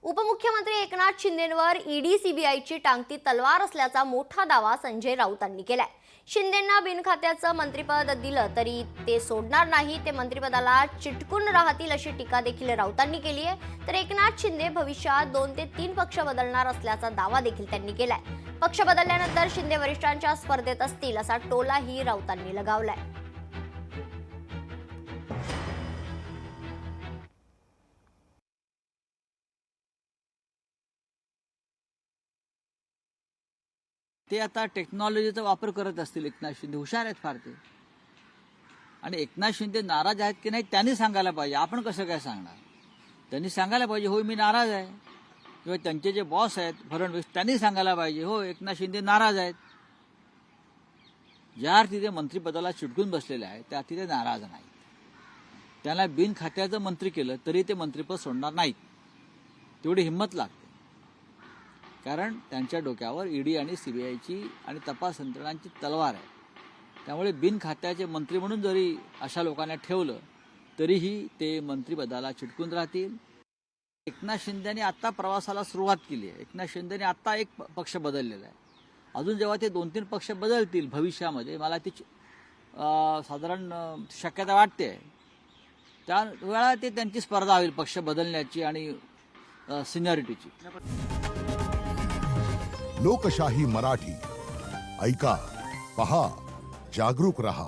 उपमुख्यमंत्री एकनाथ शिंदेंवर ईडी सीबीआयची टांगती तलवार असल्याचा मोठा दावा संजय राऊतांनी केलाय। शिंदेंना बिनखात्याचं मंत्रिपद दिलं तरी ते सोडणार नाही, ते मंत्रिपदाला चिटकून राहतील अशी टीका देखील राऊतांनी केली आहे। तर एकनाथ शिंदे भविष्यात 2 ते 3 पक्ष बदलणार असल्याचा दावा देखील त्यांनी केलाय। पक्ष बदलल्यानंतर शिंदे वरिष्ठांच्या स्पर्धेत असतील असा टोलाही राऊतांनी लगावलाय। ते आता टेक्नॉलॉजीचा वापर करत असतील। एकनाथ शिंदे हुशार आहेत फार ते, आणि एकनाथ शिंदे नाराज आहेत की नाही त्यांनी सांगायला पाहिजे, आपण कसं काय सांगणार। त्यांनी सांगायला पाहिजे हो मी नाराज आहे, किंवा त्यांचे जे बॉस आहेत फडणवीस त्यांनी सांगायला पाहिजे हो एकनाथ शिंदे नाराज आहेत। ज्या तिथे मंत्रिपदाला चिटकून बसलेले आहेत त्या तिथे नाराज नाहीत। त्यांना बिन खात्याचं मंत्री केलं तरी ते मंत्रिपद सोडणार नाहीत, तेवढी हिंमत लागते। कारण त्यांच्या डोक्यावर ईडी आणि सीबीआयची आणि तपास यंत्रणांची तलवार आहे। त्यामुळे बिन खात्याचे मंत्री म्हणून जरी अशा लोकांना ठेवलं तरीही ते मंत्रिपदाला चिटकून राहतील। एकनाथ शिंदेने आता प्रवासाला सुरुवात केली आहे। एकनाथ शिंदेने आता एक पक्ष बदललेला आहे। अजून जेव्हा ते 2-3 पक्ष बदलतील भविष्यामध्ये, मला ती साधारण शक्यता वाटते, त्यावेळा ते त्यांची स्पर्धा होईल पक्ष बदलण्याची आणि सिनियरिटीची। लोकशाही मराठी ऐका, पहा, जागरूक रहा।